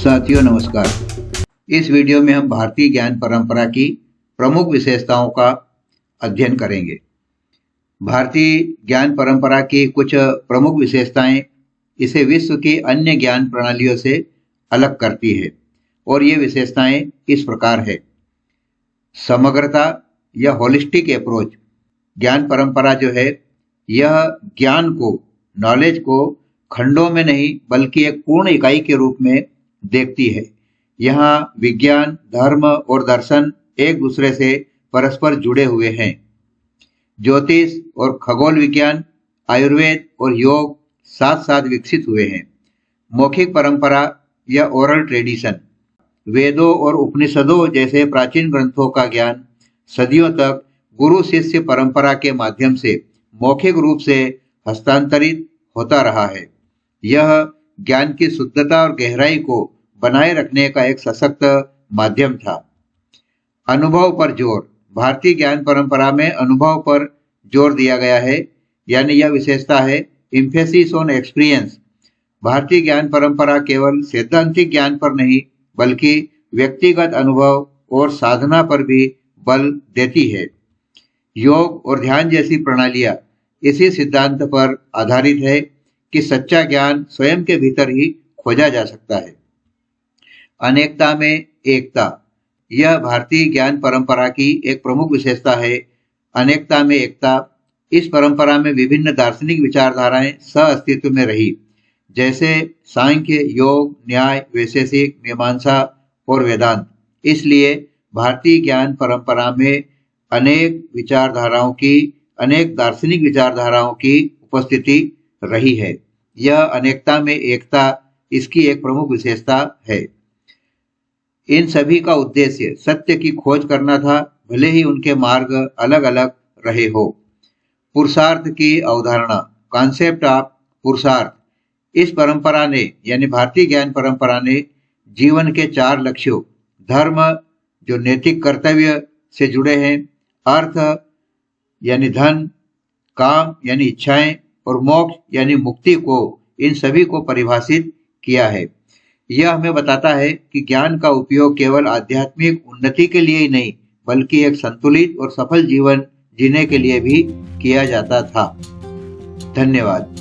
साथियों नमस्कार। इस वीडियो में हम भारतीय ज्ञान परंपरा की प्रमुख विशेषताओं का अध्ययन करेंगे। भारतीय ज्ञान परंपरा की कुछ प्रमुख विशेषताएं इसे विश्व की अन्य ज्ञान प्रणालियों से अलग करती है और ये विशेषताएं इस प्रकार है। समग्रता या होलिस्टिक अप्रोच। ज्ञान परंपरा जो है यह ज्ञान को, नॉलेज को खंडों में नहीं बल्कि एक पूर्ण इकाई के रूप में देखती है। यहाँ विज्ञान, धर्म और दर्शन एक दूसरे से परस्पर जुड़े हुए हैं। ज्योतिष और खगोल विज्ञान, आयुर्वेद और योग साथ साथ विकसित हुए हैं। मौखिक परंपरा या ओरल ट्रेडिशन। वेदों और उपनिषदों जैसे प्राचीन ग्रंथों का ज्ञान सदियों तक गुरु शिष्य परंपरा के माध्यम से मौखिक रूप से हस्तांतरित होता रहा है। यह ज्ञान की शुद्धता और गहराई को बनाए रखने का एक सशक्त माध्यम था। अनुभव पर जोर। भारतीय ज्ञान परंपरा में अनुभव पर जोर दिया गया है, यानी यह विशेषता है एम्फेसिस ऑन एक्सपीरियंस। भारतीय ज्ञान परंपरा केवल सैद्धांतिक ज्ञान पर नहीं बल्कि व्यक्तिगत अनुभव और साधना पर भी बल देती है। योग और ध्यान जैसी प्रणालियां इसी सिद्धांत पर आधारित है कि सच्चा ज्ञान स्वयं के भीतर ही खोजा जा सकता है। अनेकता में एकता। यह भारतीय ज्ञान परंपरा की एक प्रमुख विशेषता है। अनेकता में एकता। इस परंपरा में विभिन्न दार्शनिक विचारधाराएं सह अस्तित्व में रही, जैसे सांख्य, योग, न्याय, वैशेषिक, मीमांसा और वेदांत। इसलिए भारतीय ज्ञान परंपरा में अनेक दार्शनिक विचारधाराओं की उपस्थिति रही है। यह अनेकता में एकता इसकी एक प्रमुख विशेषता है। इन सभी का उद्देश्य सत्य की खोज करना था, भले ही उनके मार्ग अलग अलग रहे हो। पुरुषार्थ की अवधारणा, कॉन्सेप्ट ऑफ पुरुषार्थ। इस परंपरा ने, यानी भारतीय ज्ञान परंपरा ने जीवन के 4 लक्ष्यों, धर्म जो नैतिक कर्तव्य से जुड़े हैं, अर्थ यानी धन, काम यानी इच्छाएं और मोक्ष यानी मुक्ति को, इन सभी को परिभाषित किया है। यह हमें बताता है कि ज्ञान का उपयोग केवल आध्यात्मिक उन्नति के लिए ही नहीं बल्कि एक संतुलित और सफल जीवन जीने के लिए भी किया जाता था। धन्यवाद।